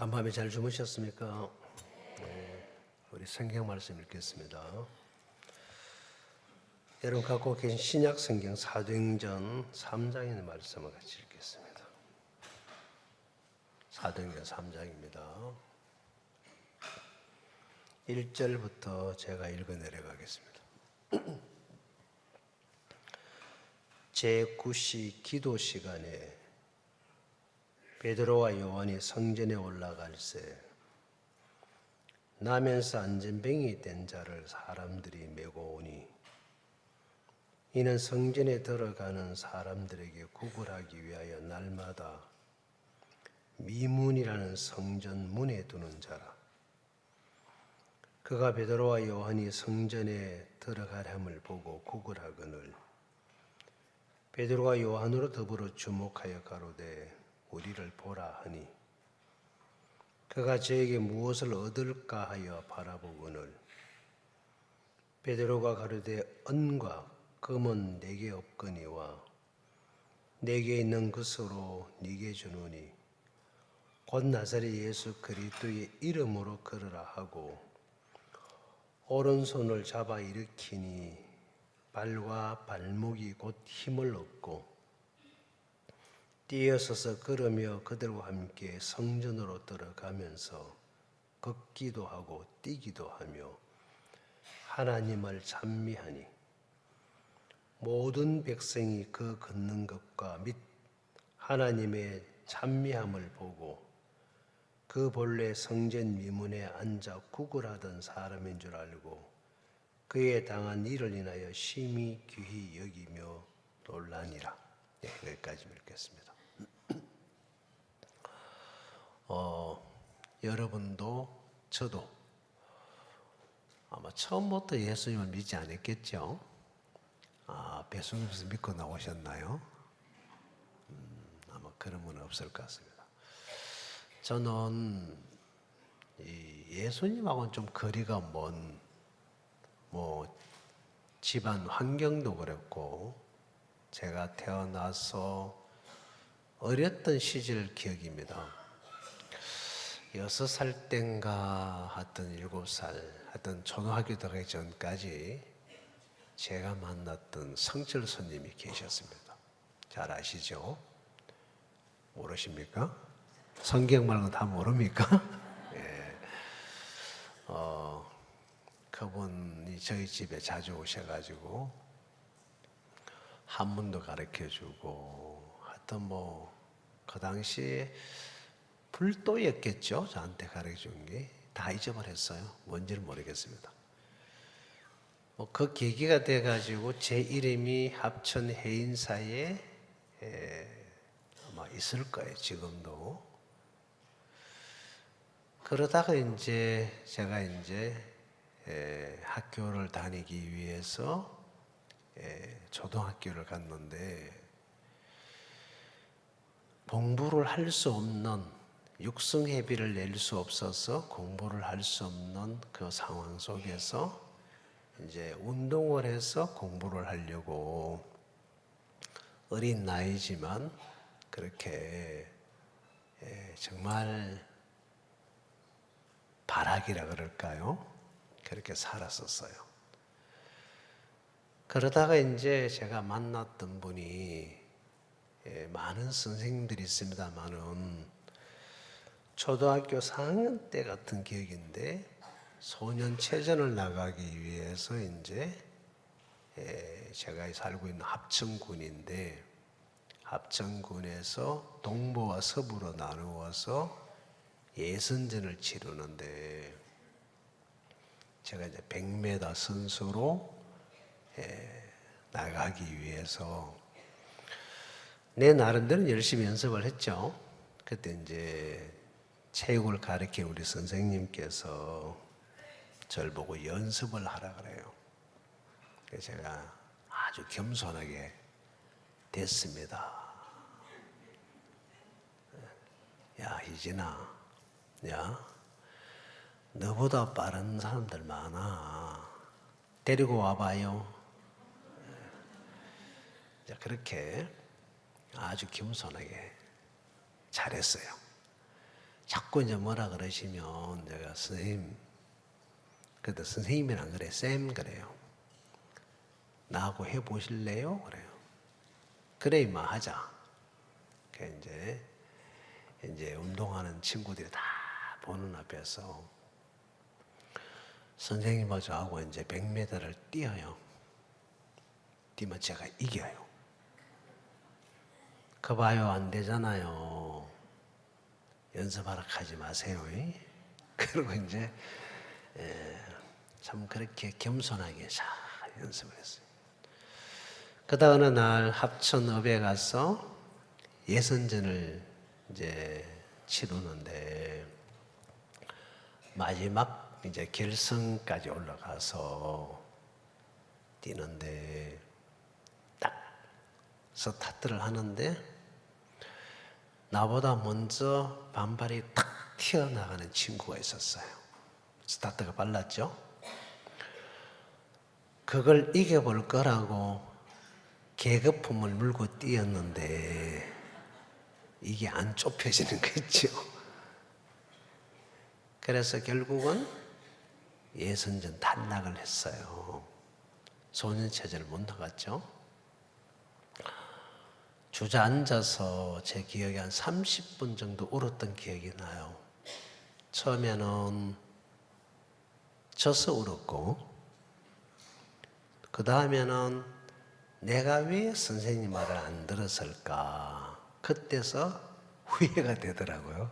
간밤에 잘 주무셨습니까? 우리 성경 말씀 읽겠습니다. 여러분 갖고 계신 신약 성경 사도행전 3장에 있는 말씀을 같이 읽겠습니다. 사도행전 3장입니다. 1절부터 제가 읽어 내려가겠습니다. 제9시 기도 시간에 베드로와 요한이 성전에 올라갈새 나면서 안전병이 된 자를 사람들이 메고 오니 이는 성전에 들어가는 사람들에게 구걸하기 위하여 날마다 미문이라는 성전 문에 두는 자라. 그가 베드로와 요한이 성전에 들어가려함을 보고 구걸하거늘 베드로와 요한으로 더불어 주목하여 가로되 우리를 보라 하니 그가 저에게 무엇을 얻을까 하여 바라보거늘 베드로가 가로되 은과 금은 내게 없거니와 내게 있는 것으로 네게 주노니 곧 나사렛 예수 그리스도의 이름으로 걸으라 하고 오른손을 잡아 일으키니 발과 발목이 곧 힘을 얻고 뛰어서서 걸으며 그들과 함께 성전으로 들어가면서 걷기도 하고 뛰기도 하며 하나님을 찬미하니 모든 백성이 그 걷는 것과 및 하나님의 찬미함을 보고 그 본래 성전 미문에 앉아 구걸하던 사람인 줄 알고 그에 당한 일을 인하여 심히 귀히 여기며 놀라니라. 여기까지 읽겠습니다. 여러분도 저도 아마 처음부터 예수님을 믿지 않았겠죠? 배수님께서 믿고 나오셨나요? 아마 그런 분 없을 것 같습니다. 저는 이 예수님하고는 좀 거리가 먼 집안 환경도 그랬고 제가 태어나서 어렸던 시절 기억입니다. 6살 땐가 하여튼 7살 하여튼 초등학교 들어가기 전까지 제가 만났던 성철 스님이 계셨습니다. 잘 아시죠? 모르십니까? 성경 말고 다 모릅니까? 예. 그분이 저희 집에 자주 오셔가지고 한문도 가르쳐주고 하여튼 그 당시에 불도였겠죠. 저한테 가르쳐준 게 다 잊어버렸어요. 뭔지는 모르겠습니다. 그 계기가 돼가지고 제 이름이 합천 해인사에 아마 있을 거예요. 지금도. 그러다가 제가 학교를 다니기 위해서 초등학교를 갔는데 공부를 할 수 없는 육성회비를 낼 수 없어서 공부를 할 수 없는 그 상황 속에서 운동을 해서 공부를 하려고 어린 나이지만 그렇게 정말 발악이라 그럴까요? 그렇게 살았었어요. 그러다가 제가 만났던 분이 많은 선생님들이 있습니다만은 초등학교 4학년 때 같은 기억인데 소년체전을 나가기 위해서 제가 살고 있는 합천군인데 합천군에서 동부와 서부로 나누어서 예선전을 치르는데 제가 100m 선수로 나가기 위해서 내 나름대로 열심히 연습을 했죠. 그때 체육을 가르친 우리 선생님께서 저를 보고 연습을 하라 그래요. 그래서 제가 아주 겸손하게 됐습니다. 야, 희진아, 너보다 빠른 사람들 많아. 데리고 와봐요. 그렇게 아주 겸손하게 잘했어요. 자꾸 이제 뭐라 그러시면 제가 선생님, 그래도 선생님이랑 그래, 쌤 그래요. 나하고 해보실래요? 그래요. 그래 임마 하자. 이제 운동하는 친구들이 다 보는 앞에서 선생님하고 저하고 이제 100m를 뛰어요. 뛰면 제가 이겨요. 그 봐요, 안 되잖아요. 연습하라 하지 마세요. 그리고 이제 참 그렇게 겸손하게 잘 연습을 했어요. 그러다 어느 날 합천읍에 가서 예선전을 이제 치르는데 마지막 이제 결승까지 올라가서 뛰는데 딱 스타트를 하는데 나보다 먼저 반발이 탁 튀어나가는 친구가 있었어요. 스타트가 빨랐죠? 그걸 이겨볼 거라고 계급품을 물고 뛰었는데 이게 안 좁혀지는 거 있죠. 그래서 결국은 예선전 탈락을 했어요. 소년체제를 못 나갔죠. 주저앉아서 제 기억에 한 30분 정도 울었던 기억이 나요. 처음에는 져서 울었고 그 다음에는 내가 왜 선생님 말을 안 들었을까? 그때서 후회가 되더라고요.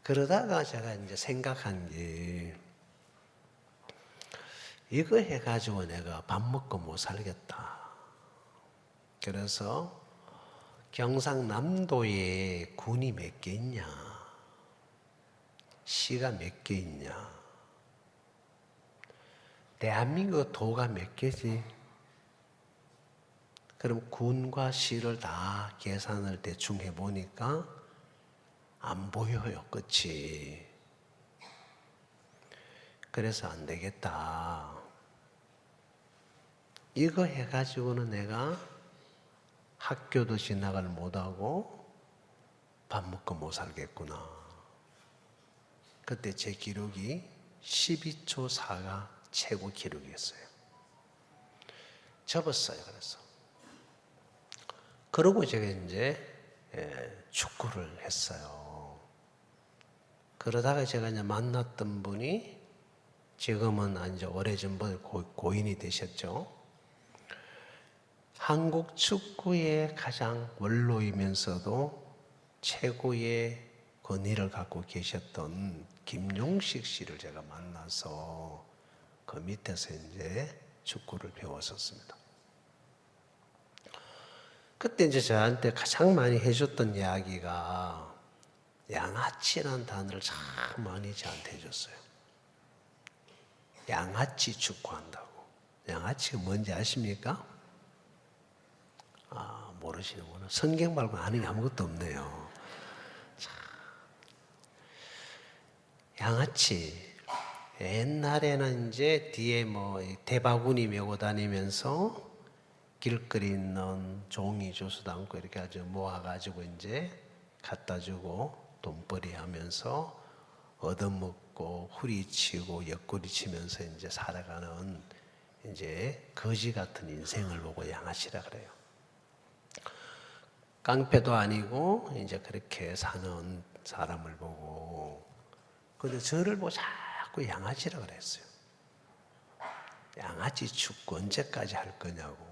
그러다가 제가 이제 생각한 게 이거 해가지고 내가 밥 먹고 못 살겠다. 그래서 경상남도에 군이 몇 개 있냐? 시가 몇 개 있냐? 대한민국 도가 몇 개지? 그럼 군과 시를 다 계산을 대충 해보니까 안 보여요, 끝이. 그래서 안 되겠다. 이거 해가지고는 내가 학교도 진학을 못하고 밥 먹고 못 살겠구나. 그때 제 기록이 12초 4가 최고 기록이었어요. 접었어요. 그러고 제가 이제 축구를 했어요. 그러다가 제가 이제 만났던 분이 지금은 이제 오래전부터 고인이 되셨죠. 한국 축구의 가장 원로이면서도 최고의 권위를 갖고 계셨던 김용식 씨를 제가 만나서 그 밑에서 이제 축구를 배웠었습니다. 그때 이제 저한테 가장 많이 해줬던 이야기가 양아치라는 단어를 참 많이 저한테 해줬어요. 양아치 축구한다고. 양아치가 뭔지 아십니까? 모르시는구나. 성경 말고 아는 게 아무것도 없네요. 자, 양아치. 옛날에는 이제 뒤에 뭐 대바구니 메고 다니면서 길거리 있는 종이 주스도 않고 이렇게 아주 모아가지고 이제 갖다 주고 돈벌이 하면서 얻어먹고 후리치고 옆구리 치면서 이제 살아가는 이제 거지 같은 인생을 보고 양아치라 그래요. 깡패도 아니고 이제 그렇게 사는 사람을 보고 근데 저를 보고 자꾸 양아치라 그랬어요. 양아치 축구 언제까지 할 거냐고.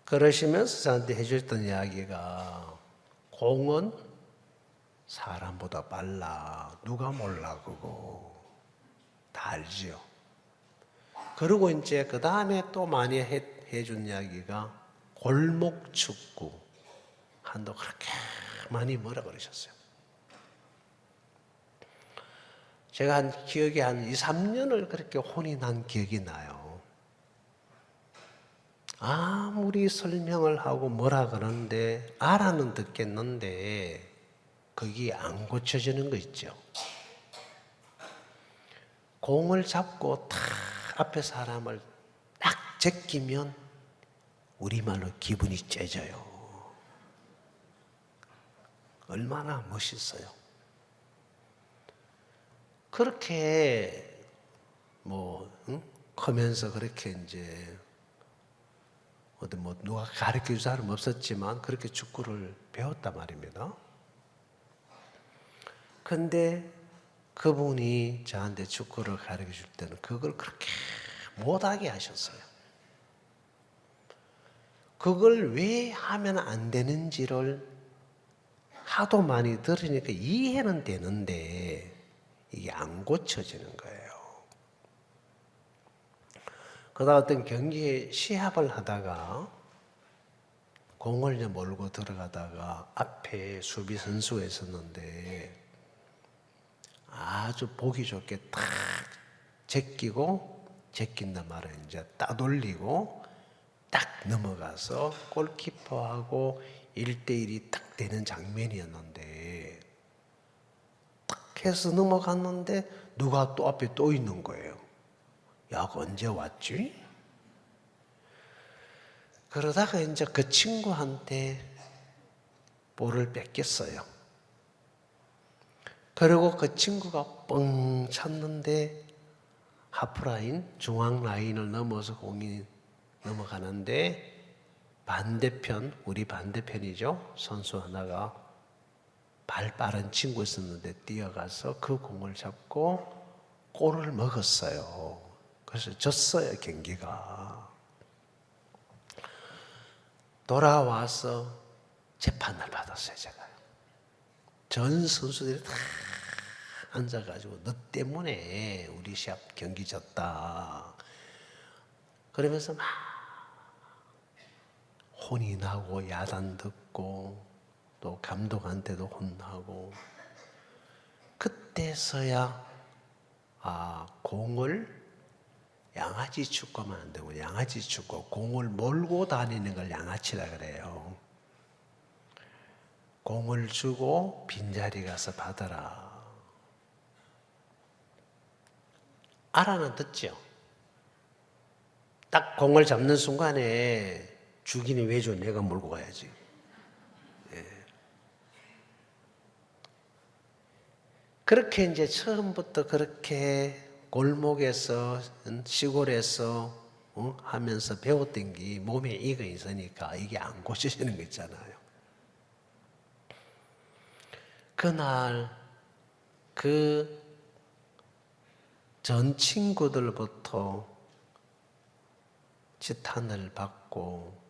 그러시면서 저한테 해주셨던 이야기가 공은 사람보다 빨라. 누가 몰라 그거. 다 알지요. 그리고 이제 그 다음에 또 많이 해준 이야기가 골목 축구 한다고 그렇게 많이 뭐라 그러셨어요. 제가 기억에 한 2, 3년을 그렇게 혼이 난 기억이 나요. 아무리 설명을 하고 뭐라 그러는데 알아는 듣겠는데 그게 안 고쳐지는 거 있죠. 공을 잡고 탁 앞에 사람을 딱 제끼면 우리말로 기분이 째져요. 얼마나 멋있어요. 그렇게 크면서 그렇게 이제 어디 누가 가르쳐 줄 사람 없었지만 그렇게 축구를 배웠단 말입니다. 근데 그분이 저한테 축구를 가르쳐 줄 때는 그걸 그렇게 못하게 하셨어요. 그걸 왜 하면 안 되는지를 하도 많이 들으니까 이해는 되는데 이게 안 고쳐지는 거예요. 그러다 어떤 경기에 시합을 하다가 공을 이제 몰고 들어가다가 앞에 수비 선수가 있었는데 아주 보기 좋게 탁 제낀단 말은 이제 따돌리고 딱 넘어가서 골키퍼하고 1대1이 딱 되는 장면이었는데 딱 해서 넘어갔는데 누가 또 앞에 또 있는 거예요. 야, 언제 왔지? 그러다가 이제 그 친구한테 볼을 뺏겼어요. 그리고 그 친구가 뻥 찼는데 하프라인, 중앙라인을 넘어서 공이 넘어가는데 반대편, 우리 반대편이죠. 선수 하나가 발 빠른 친구 있었는데 뛰어가서 그 공을 잡고 골을 먹었어요. 그래서 졌어요, 경기가. 돌아와서 재판을 받았어요, 제가요. 전 선수들이 다 앉아가지고 너 때문에 우리 시합 경기 졌다. 그러면서 막 혼이 나고 야단 듣고 또 감독한테도 혼나고 그때서야 공을 양아치 축구하면 안 되고 양아치 축구 공을 몰고 다니는 걸 양아치라 그래요. 공을 주고 빈자리 가서 받아라. 알아는 듣죠. 딱 공을 잡는 순간에 주기는 왜 줘? 내가 몰고 가야지. 그렇게 이제 처음부터 그렇게 골목에서 시골에서 하면서 배웠던 게 몸에 익어 있으니까 이게 안 고쳐지는 거 있잖아요. 그날 그 전 친구들부터 지탄을 받고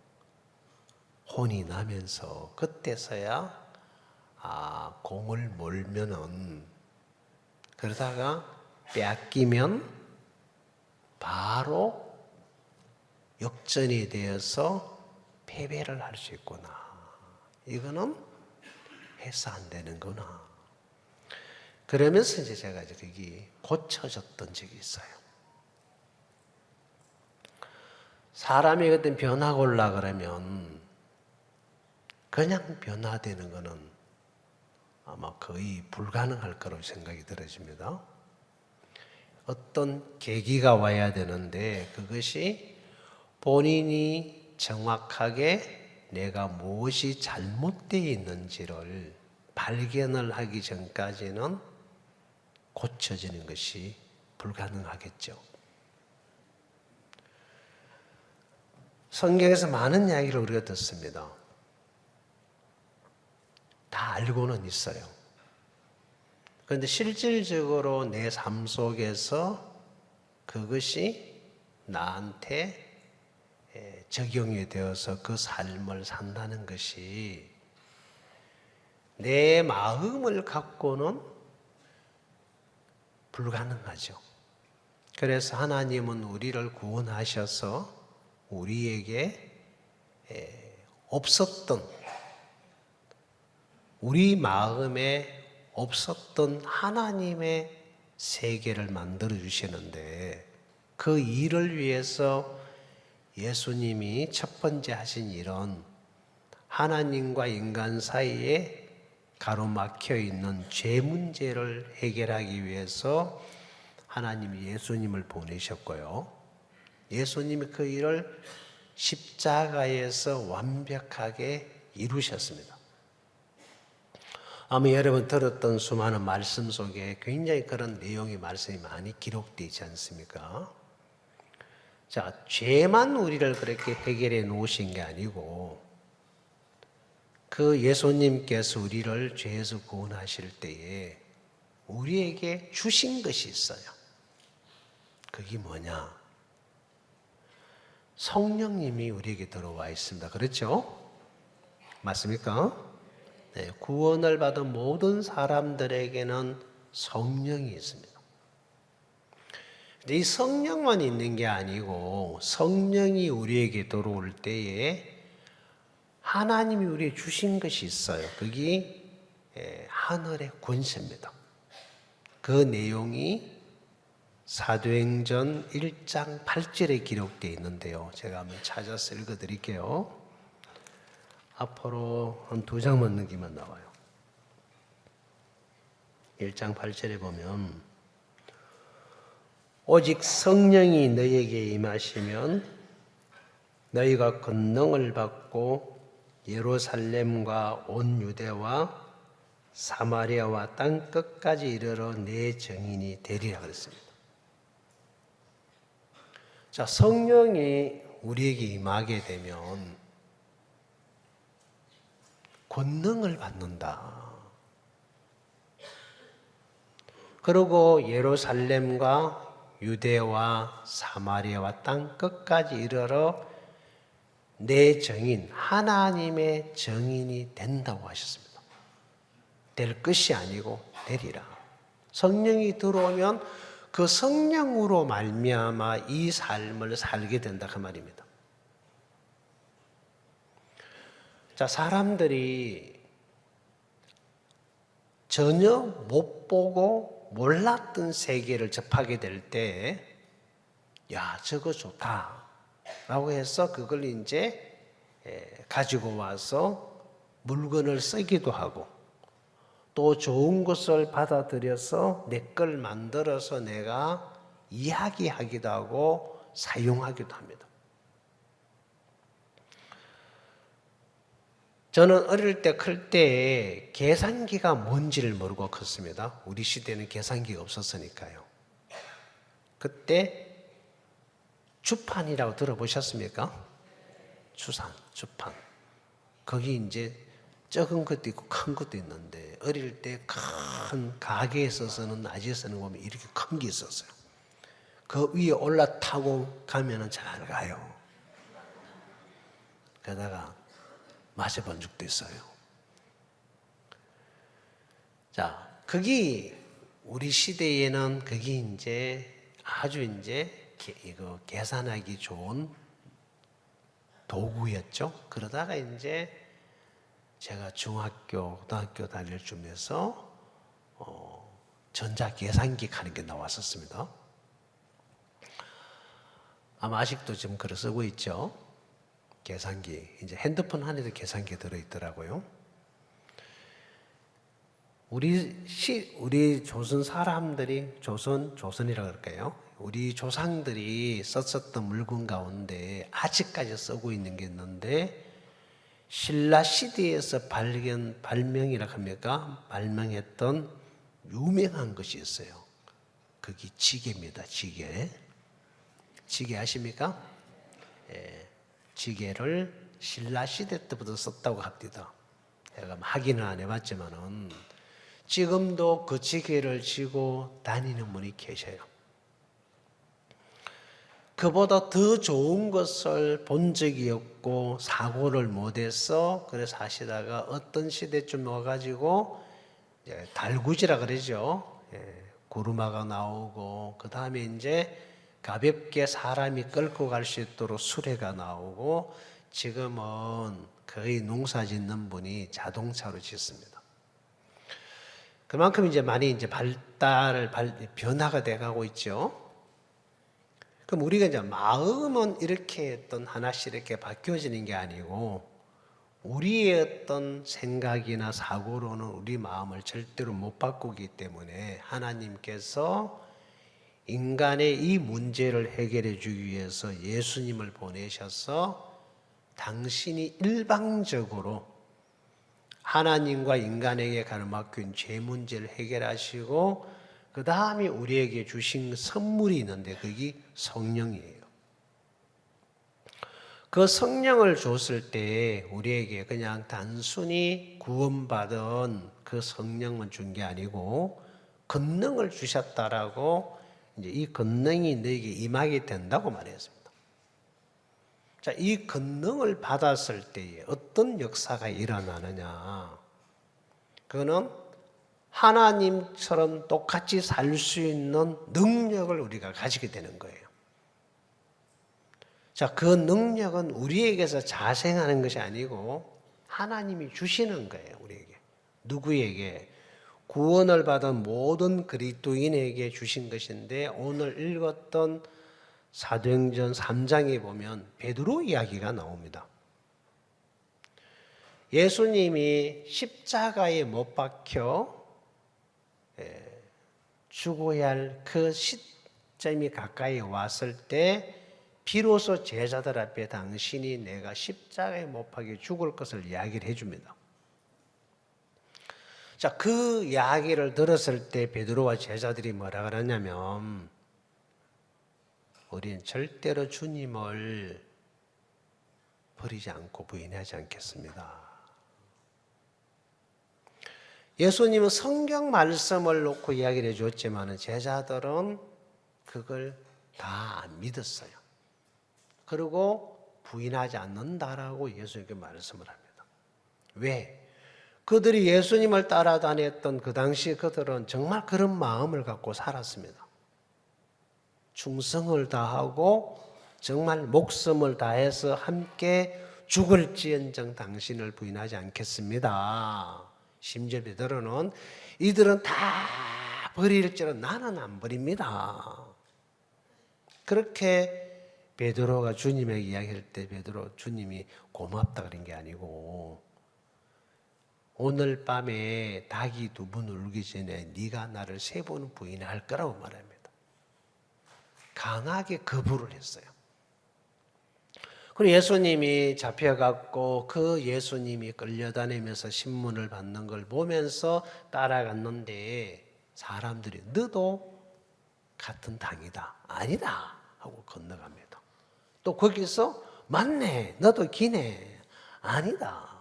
혼이 나면서 그때서야 공을 몰면은 그러다가 빼앗기면 바로 역전이 되어서 패배를 할 수 있구나. 이거는 해서 안 되는구나. 그러면서 이제 제가 그게 고쳐졌던 적이 있어요. 사람이 어떤 변화가 올라 그러면 그냥 변화되는 거는 아마 거의 불가능할 거라고 생각이 들어집니다. 어떤 계기가 와야 되는데 그것이 본인이 정확하게 내가 무엇이 잘못되어 있는지를 발견을 하기 전까지는 고쳐지는 것이 불가능하겠죠. 성경에서 많은 이야기를 우리가 듣습니다. 다 알고는 있어요. 그런데 실질적으로 내 삶 속에서 그것이 나한테 적용이 되어서 그 삶을 산다는 것이 내 마음을 갖고는 불가능하죠. 그래서 하나님은 우리를 구원하셔서 우리에게 없었던 우리 마음에 없었던 하나님의 세계를 만들어 주시는데 그 일을 위해서 예수님이 첫 번째 하신 일은 하나님과 인간 사이에 가로막혀 있는 죄 문제를 해결하기 위해서 하나님이 예수님을 보내셨고요. 예수님이 그 일을 십자가에서 완벽하게 이루셨습니다. 아마 여러분 들었던 수많은 말씀 속에 굉장히 그런 내용의 말씀이 많이 기록되어 있지 않습니까? 자, 죄만 우리를 그렇게 해결해 놓으신 게 아니고 그 예수님께서 우리를 죄에서 구원하실 때에 우리에게 주신 것이 있어요. 그게 뭐냐? 성령님이 우리에게 들어와 있습니다. 그렇죠? 맞습니까? 네, 구원을 받은 모든 사람들에게는 성령이 있습니다. 근데 이 성령만 있는 게 아니고 성령이 우리에게 들어올 때에 하나님이 우리에게 주신 것이 있어요. 그게 하늘의 권세입니다. 그 내용이 사도행전 1장 8절에 기록되어 있는데요. 제가 한번 찾아서 읽어드릴게요. 앞으로 한 2장만 넘기면 나와요. 1장 8절에 보면 오직 성령이 너희에게 임하시면 너희가 권능을 받고 예루살렘과 온 유대와 사마리아와 땅 끝까지 이르러 내 증인이 되리라 그랬습니다. 자, 성령이 우리에게 임하게 되면 권능을 받는다. 그리고 예루살렘과 유대와 사마리아와 땅 끝까지 이르러 내 증인, 하나님의 증인이 된다고 하셨습니다. 될 것이 아니고 되리라. 성령이 들어오면 그 성령으로 말미암아 이 삶을 살게 된다 그 말입니다. 자, 사람들이 전혀 못 보고 몰랐던 세계를 접하게 될 때, 야, 저거 좋다. 라고 해서 그걸 이제 가지고 와서 물건을 쓰기도 하고, 또 좋은 것을 받아들여서 내 걸 만들어서 내가 이야기하기도 하고 사용하기도 합니다. 저는 어릴 때 클 때 계산기가 뭔지를 모르고 컸습니다. 우리 시대는 계산기가 없었으니까요. 그때 주판이라고 들어보셨습니까? 주판. 거기 이제 적은 것도 있고 큰 것도 있는데 어릴 때 큰 가게에 있어서는 낮에서는 보면 이렇게 큰 게 있었어요. 그 위에 올라타고 가면은 잘 가요. 게다가 마셔본 적도 있어요. 자, 그게 우리 시대에는 그게 이제 아주 이제 이거 계산하기 좋은 도구였죠. 그러다가 이제 제가 중학교, 고등학교 다닐 쯤에서 전자계산기 하는 게 나왔었습니다. 아마 아직도 지금 그걸 쓰고 있죠. 계산기. 이제 핸드폰 안에도 계산기 들어있더라고요. 우리 조선 사람들이, 조선이라고 그럴까요? 우리 조상들이 썼었던 물건 가운데 아직까지 쓰고 있는 게 있는데, 신라 시대에서 발명이라고 합니까? 발명했던 유명한 것이 있어요. 그게 지게입니다. 지게. 지게 아십니까? 예, 지게를 신라 시대 때부터 썼다고 합니다. 제가 확인을 안 해봤지만은 지금도 그 지게를 쥐고 다니는 분이 계셔요. 그보다 더 좋은 것을 본 적이 없고 사고를 못해서 그래서 하시다가 어떤 시대쯤 와가지고 달구지라 그러죠. 구루마가 나오고 그 다음에 이제 가볍게 사람이 끌고 갈 수 있도록 수레가 나오고 지금은 거의 농사 짓는 분이 자동차로 짓습니다. 그만큼 이제 많이 이제 변화가 돼가고 있죠. 그럼 우리가 이제 마음은 이렇게 어떤 하나씩 이렇게 바뀌어지는 게 아니고 우리의 어떤 생각이나 사고로는 우리 마음을 절대로 못 바꾸기 때문에 하나님께서 인간의 이 문제를 해결해 주기 위해서 예수님을 보내셔서 당신이 일방적으로 하나님과 인간에게 가로막힌 죄 문제를 해결하시고 그 다음에 우리에게 주신 선물이 있는데 그게 성령이에요. 그 성령을 줬을 때 우리에게 그냥 단순히 구원받은 그 성령만 준 게 아니고 권능을 주셨다라고 이제 이 권능이 너에게 임하게 된다고 말했습니다. 자, 이 권능을 받았을 때에 어떤 역사가 일어나느냐? 그거는 하나님처럼 똑같이 살 수 있는 능력을 우리가 가지게 되는 거예요. 자, 그 능력은 우리에게서 자생하는 것이 아니고 하나님이 주시는 거예요, 우리에게. 누구에게? 구원을 받은 모든 그리스도인에게 주신 것인데 오늘 읽었던 사도행전 3장에 보면 베드로 이야기가 나옵니다. 예수님이 십자가에 못 박혀 죽어야 할 그 시점이 가까이 왔을 때 비로소 제자들 앞에 당신이 내가 십자가에 못 박혀 죽을 것을 이야기를 해줍니다. 자, 그 이야기를 들었을 때 베드로와 제자들이 뭐라 그러냐면 우리는 절대로 주님을 버리지 않고 부인하지 않겠습니다. 예수님은 성경 말씀을 놓고 이야기를 해줬지만 제자들은 그걸 다 안 믿었어요. 그리고 부인하지 않는다라고 예수님께 말씀을 합니다. 왜? 그들이 예수님을 따라다녔던 그 당시 그들은 정말 그런 마음을 갖고 살았습니다. 충성을 다하고 정말 목숨을 다해서 함께 죽을지언정 당신을 부인하지 않겠습니다. 심지어 베드로는 이들은 다 버릴지라도 나는 안 버립니다. 그렇게 베드로가 주님에게 이야기할 때 베드로 주님이 고맙다 그런 게 아니고 오늘 밤에 닭이 2번 울기 전에 네가 나를 3번 부인할 거라고 말합니다. 강하게 거부를 했어요. 그리고 예수님이 잡혀갔고 그 예수님이 끌려다니면서 신문을 받는 걸 보면서 따라갔는데 사람들이 너도 같은 당이다. 아니다 하고 건너갑니다. 또 거기서 맞네. 너도 기네. 아니다.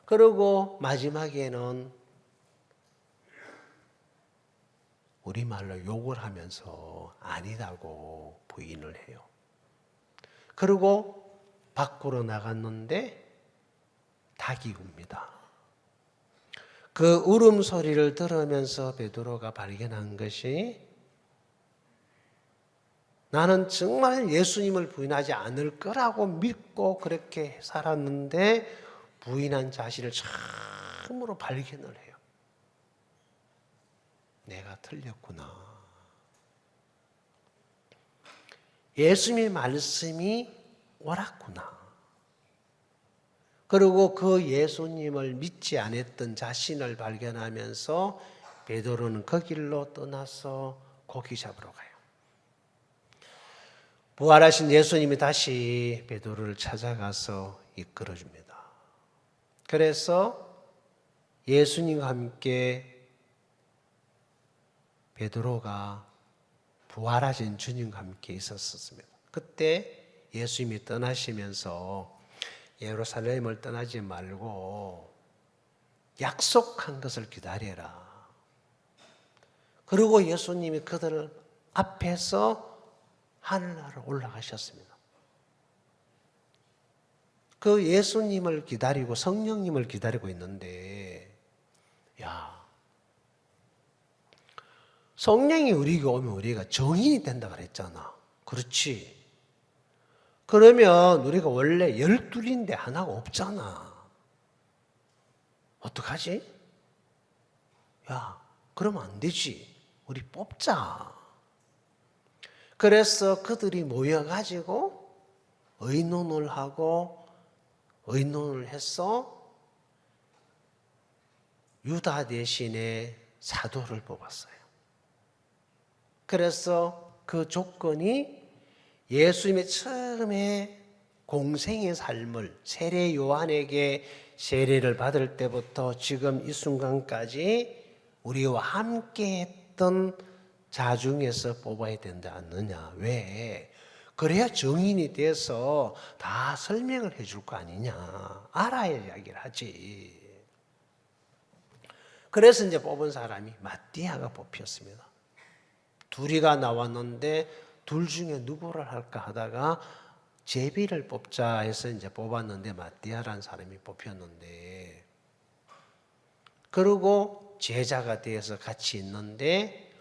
그리고 마지막에는 우리말로 욕을 하면서 아니라고 부인을 해요. 그리고 밖으로 나갔는데 닭이 웁니다. 그 울음소리를 들으면서 베드로가 발견한 것이 나는 정말 예수님을 부인하지 않을 거라고 믿고 그렇게 살았는데 부인한 자신을 처음으로 발견을 해요. 내가 틀렸구나. 예수님의 말씀이 옳았구나. 그리고 그 예수님을 믿지 않았던 자신을 발견하면서 베드로는 그 길로 떠나서 고기 잡으러 가요. 부활하신 예수님이 다시 베드로를 찾아가서 이끌어줍니다. 그래서 예수님과 함께 베드로가 부활하신 주님과 함께 있었습니다. 그때 예수님이 떠나시면서 예루살렘을 떠나지 말고 약속한 것을 기다려라. 그리고 예수님이 그들 앞에서 하늘나라로 올라가셨습니다. 그 예수님을 기다리고 성령님을 기다리고 있는데 성령이 우리에게 오면 우리가 정인이 된다 그랬잖아. 그렇지. 그러면 우리가 원래 12인데 하나가 없잖아. 어떡하지? 그러면 안 되지. 우리 뽑자. 그래서 그들이 모여가지고 의논을 해서 유다 대신에 사도를 뽑았어요. 그래서 그 조건이 예수님이 처음에 공생의 삶을 세례 요한에게 세례를 받을 때부터 지금 이 순간까지 우리와 함께 했던 자 중에서 뽑아야 된지 않느냐. 왜? 그래야 정인이 돼서 다 설명을 해줄 거 아니냐. 알아야 이야기를 하지. 그래서 이제 뽑은 사람이 마띠아가 뽑혔습니다. 둘이가 나왔는데 둘 중에 누구를 할까 하다가 제비를 뽑자 해서 이제 뽑았는데 마띠아라는 사람이 뽑혔는데, 그리고 제자가 되어서 같이 있는데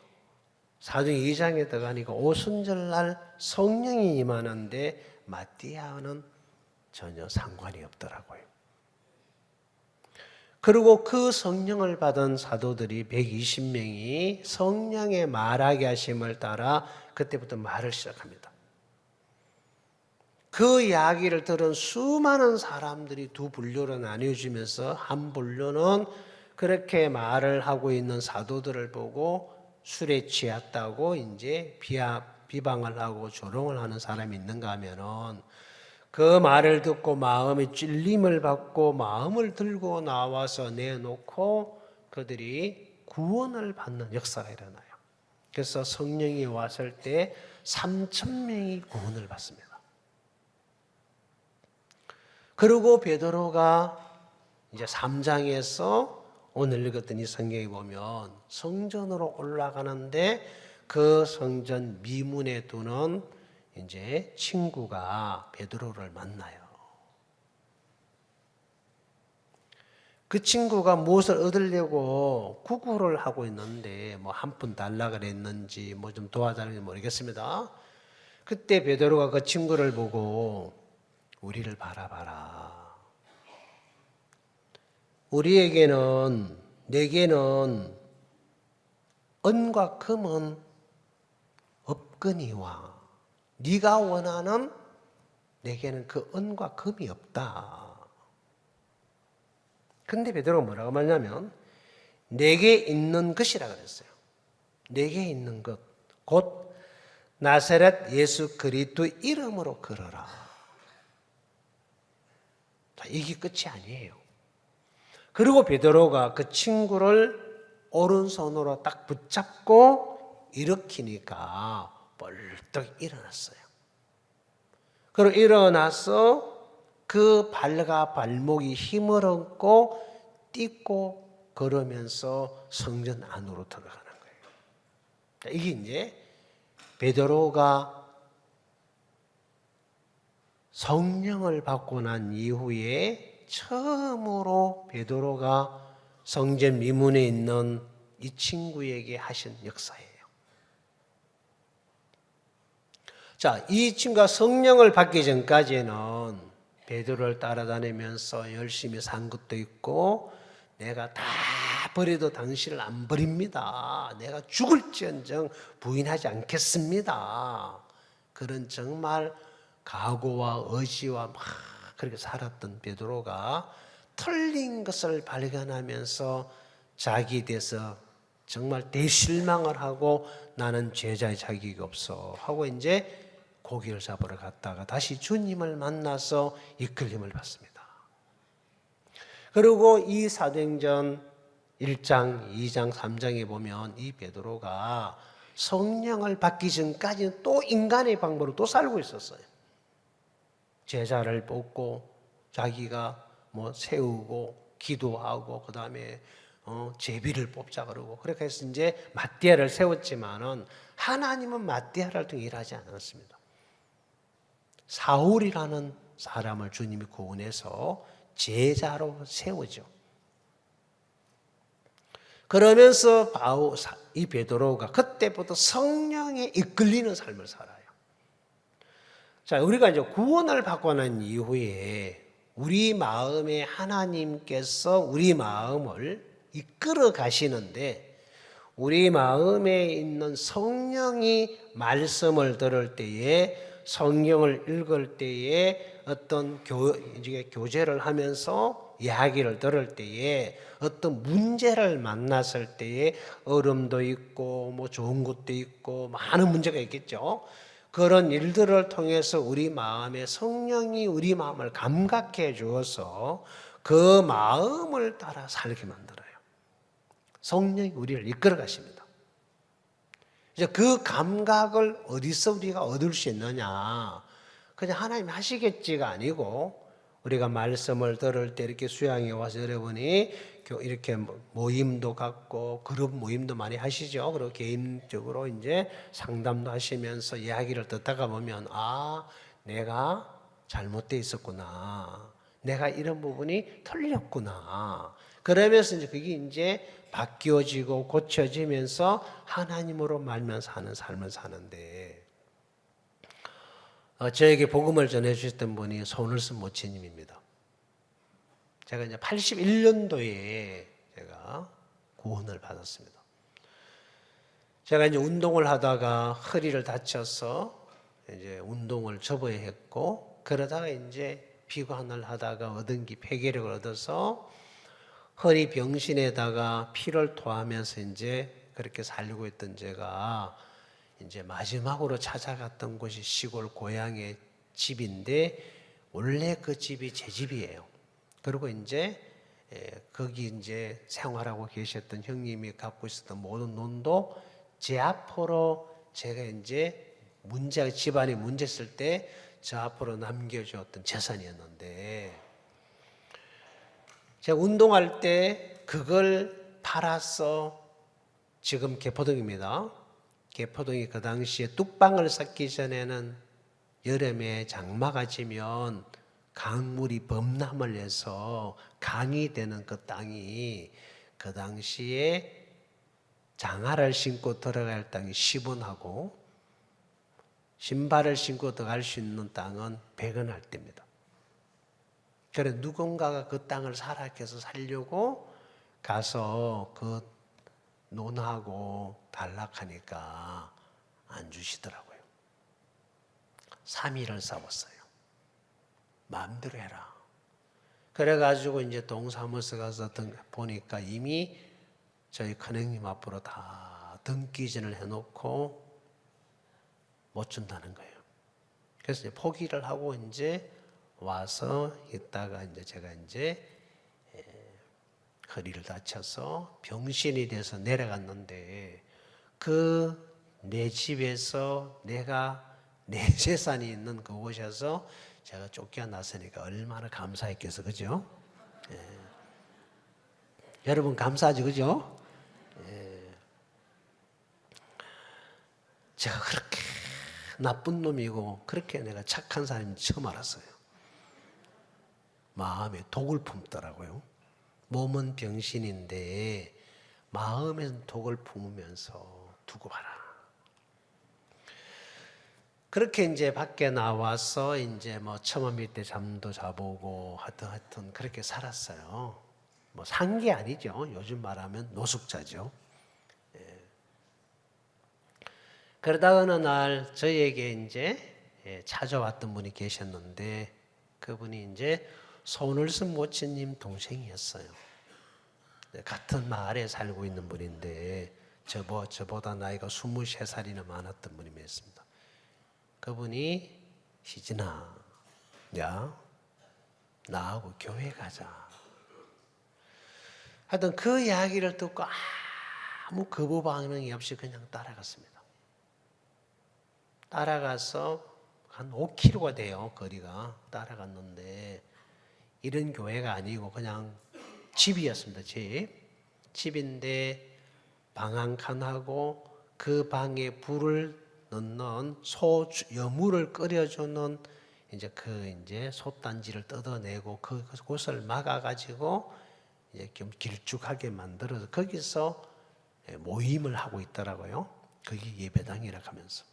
사도행 2장에 들어가니까 오순절날 성령이 임하는데 마띠아는 전혀 상관이 없더라고요. 그리고 그 성령을 받은 사도들이 120명이 성령의 말하게 하심을 따라 그때부터 말을 시작합니다. 그 이야기를 들은 수많은 사람들이 두 분류로 나뉘어지면서 한 분류는 그렇게 말을 하고 있는 사도들을 보고 술에 취했다고 이제 비방을 하고 조롱을 하는 사람이 있는가 하면은 그 말을 듣고 마음의 찔림을 받고 마음을 들고 나와서 내놓고 그들이 구원을 받는 역사가 일어나요. 그래서 성령이 왔을 때 3,000명이 구원을 받습니다. 그리고 베드로가 이제 3장에서 오늘 읽었던 이 성경에 보면 성전으로 올라가는데 그 성전 미문에 두는 이제 친구가 베드로를 만나요. 그 친구가 무엇을 얻으려고 구걸을 하고 있는데 뭐 한 푼 달라 그랬는지 뭐 좀 도와달라는지 모르겠습니다. 그때 베드로가 그 친구를 보고 우리를 바라봐라. 내게는 은과 금은 없거니와 네가 원하는 내게는 그 은과 금이 없다. 근데 베드로가 뭐라고 말하냐면 내게 있는 것이라 그랬어요. 내게 있는 것, 곧 나사렛 예수 그리스도 이름으로 걸어라. 자, 이게 끝이 아니에요. 그리고 베드로가 그 친구를 오른손으로 딱 붙잡고 일으키니까 벌떡 일어났어요. 그리고 일어나서 그 발과 발목이 힘을 얻고 뛰고 걸으면서 성전 안으로 들어가는 거예요. 이게 이제 베드로가 성령을 받고 난 이후에 처음으로 베드로가 성전 미문에 있는 이 친구에게 하신 역사예요. 자, 이 친구가 성령을 받기 전까지는 베드로를 따라다니면서 열심히 산 것도 있고 내가 다 버려도 당신을 안 버립니다. 내가 죽을지언정 부인하지 않겠습니다. 그런 정말 각오와 의지와 막 그렇게 살았던 베드로가 틀린 것을 발견하면서 자기에 대해서 정말 대실망을 하고 나는 제자의 자격이 없어 하고 이제 고기를 잡으러 갔다가 다시 주님을 만나서 이끌림을 받습니다. 그리고 이 사도행전 1장, 2장, 3장에 보면 이 베드로가 성령을 받기 전까지는 또 인간의 방법으로 또 살고 있었어요. 제자를 뽑고 자기가 뭐 세우고 기도하고 그 다음에 제비를 뽑자 그러고 그렇게 해서 이제 마띠아를 세웠지만은 하나님은 마띠아를 통해 일하지 않았습니다. 사울이라는 사람을 주님이 구원해서 제자로 세우죠. 그러면서 이 베드로가 그때부터 성령에 이끌리는 삶을 살아요. 자, 우리가 이제 구원을 받고 난 이후에 우리 마음에 하나님께서 우리 마음을 이끌어 가시는데 우리 마음에 있는 성령이 말씀을 들을 때에 성경을 읽을 때에 어떤 교제를 하면서 이야기를 들을 때에 어떤 문제를 만났을 때에 어려움도 있고 뭐 좋은 것도 있고 많은 문제가 있겠죠. 그런 일들을 통해서 우리 마음에 성령이 우리 마음을 감각해 주어서 그 마음을 따라 살게 만들어요. 성령이 우리를 이끌어 가십니다. 이제 그 감각을 어디서 우리가 얻을 수 있느냐? 그냥 하나님이 하시겠지가 아니고 우리가 말씀을 들을 때 이렇게 수양에 와서 여러분이 이렇게 모임도 갖고 그룹 모임도 많이 하시죠. 그리고 개인적으로 이제 상담도 하시면서 이야기를 듣다가 보면 내가 잘못돼 있었구나. 내가 이런 부분이 틀렸구나. 그러면서 이제 그게 이제 바뀌어지고 고쳐지면서 하나님으로 말면서 사는 삶을 사는데 저에게 복음을 전해주셨던 분이 손을슨 모치님입니다. 제가 이제 81년도에 제가 구원을 받았습니다. 제가 이제 운동을 하다가 허리를 다쳐서 이제 운동을 접어야 했고, 그러다가 이제 비관을 하다가 얻은 폐결력을 얻어서 허리 병신에다가 피를 토하면서 이제 그렇게 살고 있던 제가 이제 마지막으로 찾아갔던 곳이 시골 고향의 집인데 원래 그 집이 제 집이에요. 그리고 이제 거기 이제 생활하고 계셨던 형님이 갖고 있었던 모든 논도 제 앞으로 제가 이제 집안이 문제 있을 때 저 앞으로 남겨주었던 재산이었는데 제가 운동할 때 그걸 팔아서 지금 개포동입니다. 개포동이 그 당시에 뚝방을 쌓기 전에는 여름에 장마가 지면 강물이 범람을 해서 강이 되는 그 땅이 그 당시에 장화를 신고 들어갈 땅이 10원하고 신발을 신고 들어갈 수 있는 땅은 100원 할 때입니다. 그래 누군가가 그 땅을 사락해서 살려고 가서 그 논하고 단락하니까 안 주시더라고요. 3일을 싸웠어요. 마음대로 해라. 그래가지고 이제 동사무소 가서 보니까 이미 저희 큰형님 앞으로 다 등기전을 해놓고 못 준다는 거예요. 그래서 이제 포기를 하고 이제 와서 있다가 이제 제가 이제 허리를 다쳐서 병신이 돼서 내려갔는데 그 내 집에서 내가 내 재산이 있는 그곳에서 제가 쫓겨났으니까 얼마나 감사했겠어, 그죠? 여러분 감사하죠, 그죠? 제가 그렇게 나쁜 놈이고 그렇게 내가 착한 사람인지 처음 알았어요. 마음에 독을 품더라고요. 몸은 병신인데 마음에는 독을 품으면서 두고 봐라. 그렇게 이제 밖에 나와서 이제 뭐 처마 밑에 잠도 자보고 하여튼 그렇게 살았어요. 뭐 산 게 아니죠. 요즘 말하면 노숙자죠. 그러다가 어느 날 저희에게 이제 찾아왔던 분이 계셨는데 그분이 이제 손을슨 모치님 동생이었어요. 같은 마을에 살고 있는 분인데 저보다 나이가 23살이나 많았던 분이었습니다. 그분이 희진아, 야 나하고 교회 가자. 하여튼 그 이야기를 듣고 아무 거부 반응이 없이 그냥 따라갔습니다. 따라가서 한 5km가 돼요, 거리가. 따라갔는데 이런 교회가 아니고 그냥 집이었습니다. 집인데 방 한 칸하고 그 방에 불을 넣는 여물을 끓여주는 이제 솥단지를 뜯어내고 그곳을 막아가지고 이제 좀 길쭉하게 만들어서 거기서 모임을 하고 있더라고요. 거기 예배당이라 하면서.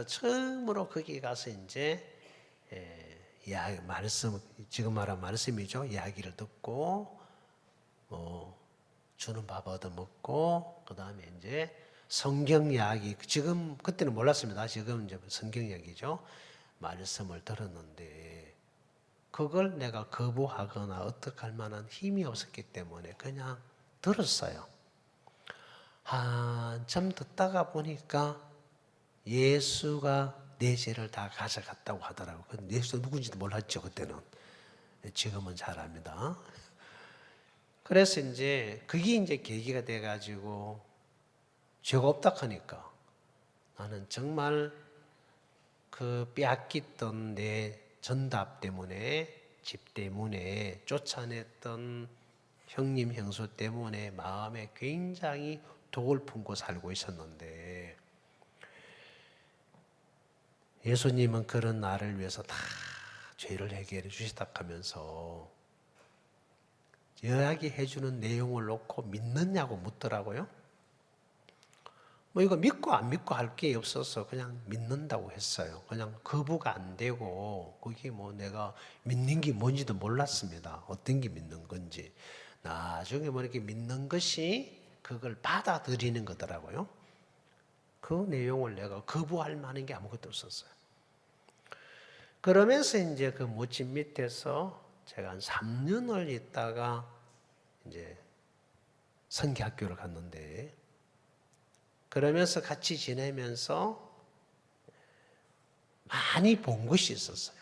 처음으로 거기 가서 이제 지금 말한 말씀이죠. 이야기를 듣고 주는 밥 얻어 먹고 그 다음에 이제 성경 이야기 그때는 몰랐습니다. 지금 이제 성경 이야기죠. 말씀을 들었는데 그걸 내가 거부하거나 어떻게 할 만한 힘이 없었기 때문에 그냥 들었어요. 한참 듣다가 보니까 예수가 내 죄를 다 가져갔다고 하더라고요. 예수가 누군지도 몰랐죠, 그때는. 지금은 잘 압니다. 그래서 이제 그게 이제 계기가 돼가지고 죄가 없다 하니까 나는 정말 그 빼앗겼던 내 전답 때문에, 집 때문에, 쫓아냈던 형님 형수 때문에 마음에 굉장히 독을 품고 살고 있었는데, 예수님은 그런 나를 위해서 다 죄를 해결해 주시다 하면서 이야기해 주는 내용을 놓고 믿느냐고 묻더라고요. 뭐 이거 믿고 안 믿고 할 게 없어서 그냥 믿는다고 했어요. 그냥 거부가 안 되고, 그게 뭐 내가 믿는 게 뭔지도 몰랐습니다. 어떤 게 믿는 건지. 나중에 뭐 이렇게 믿는 것이 그걸 받아들이는 거더라고요. 그 내용을 내가 거부할 만한 게 아무것도 없었어요. 그러면서 이제 그 모집 밑에서 제가 한 3년을 있다가 이제 선교학교를 갔는데, 그러면서 같이 지내면서 많이 본 것이 있었어요.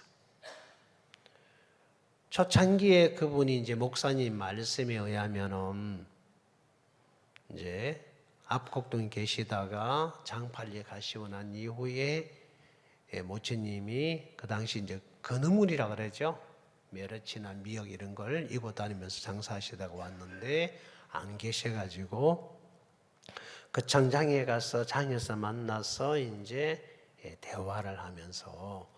초창기에 그분이 이제 목사님 말씀에 의하면은 이제 압곡동에 계시다가 장팔리에 가시고 난 이후에 모처님이 그 당시 이제 건어물이라 그러죠. 메르치나 미역 이런 걸 입고 다니면서 장사하시다가 왔는데 안 계셔가지고 그 청장에 가서 장에서 만나서 이제 대화를 하면서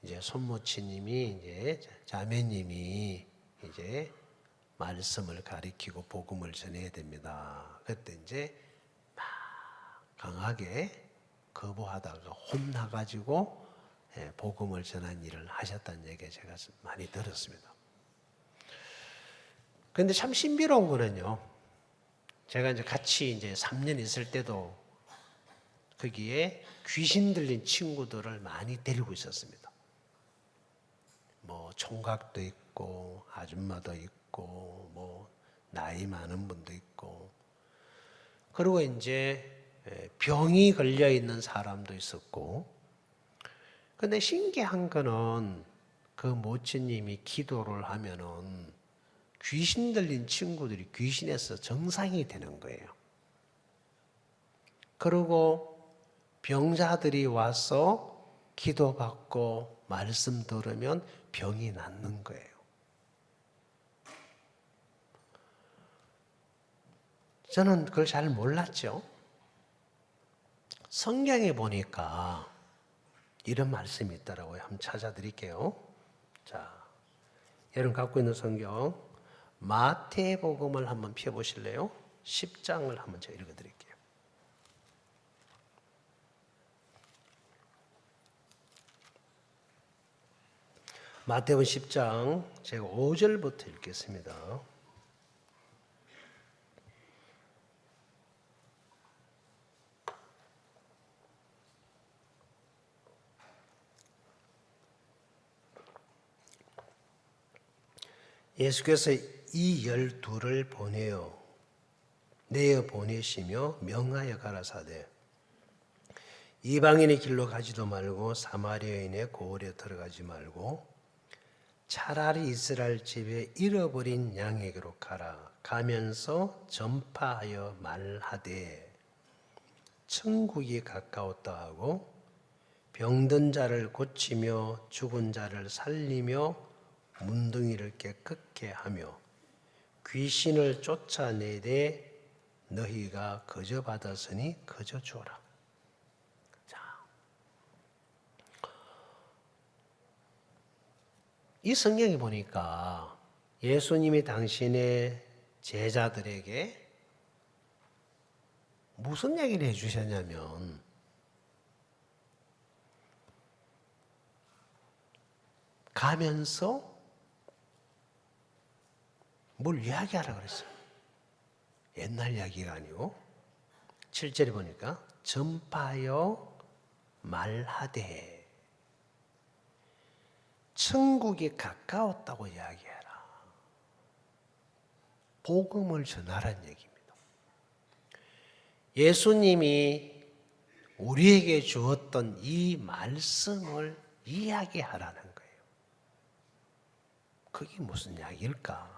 이제 손모치님이 이제 자매님이 이제 말씀을 가리키고 복음을 전해야 됩니다. 그때 이제 막 강하게 거부하다가 혼나가지고 복음을 전한 일을 하셨다는 얘기 제가 많이 들었습니다. 그런데 참 신비로운 거는요. 제가 이제 같이 이제 3년 있을 때도 거기에 귀신 들린 친구들을 많이 데리고 있었습니다. 뭐 총각도 있고 아줌마도 있고 뭐 나이 많은 분도 있고, 그리고 이제 병이 걸려 있는 사람도 있었고. 근데 신기한 거는 그 모치님이 기도를 하면은 귀신 들린 친구들이 귀신에서 정상이 되는 거예요. 그리고 병자들이 와서 기도받고 말씀 들으면 병이 낫는 거예요. 저는 그걸 잘 몰랐죠. 성경에 보니까 이런 말씀이 있더라고요. 한번 찾아드릴게요. 자, 여러분 갖고 있는 성경 마태복음을 한번 펴보실래요? 10장을 한번 제가 읽어드릴게요. 마태복음 10장 제가 5절부터 읽겠습니다. 예수께서 이 12를 내어 보내시며 명하여 가라사대 이방인의 길로 가지도 말고 사마리아인의 고을에 들어가지 말고 차라리 이스라엘 집에 잃어버린 양에게로 가라. 가면서 전파하여 말하되 천국이 가까웠다 하고 병든 자를 고치며 죽은 자를 살리며 문둥이를 깨끗게 하며 귀신을 쫓아내되 너희가 거저 받았으니 거저 주어라. 자, 이 성경에 보니까 예수님이 당신의 제자들에게 무슨 얘기를 해주셨냐면 가면서 뭘 이야기하라 그랬어요. 옛날 이야기가 아니고 7절에 보니까 전파하여 말하되 천국이 가까웠다고 이야기해라. 복음을 전하라는 얘기입니다. 예수님이 우리에게 주었던 이 말씀을 이야기하라는 거예요. 그게 무슨 이야기일까?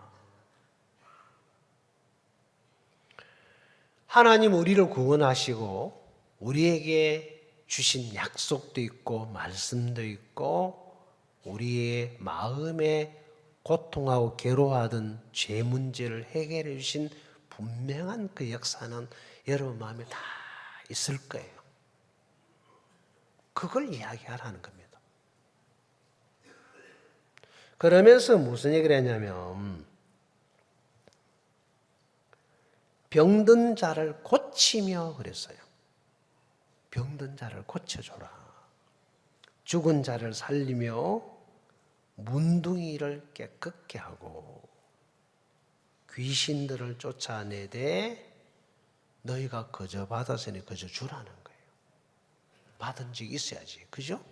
하나님 우리를 구원하시고 우리에게 주신 약속도 있고 말씀도 있고 우리의 마음에 고통하고 괴로워하던 죄 문제를 해결해 주신 분명한 그 역사는 여러분 마음에 다 있을 거예요. 그걸 이야기하라는 겁니다. 그러면서 무슨 얘기를 했냐면 병든 자를 고치며 그랬어요. 병든 자를 고쳐줘라. 죽은 자를 살리며 문둥이를 깨끗게 하고 귀신들을 쫓아내되 너희가 거저 받았으니 거저 주라는 거예요. 받은 적이 있어야지. 그죠?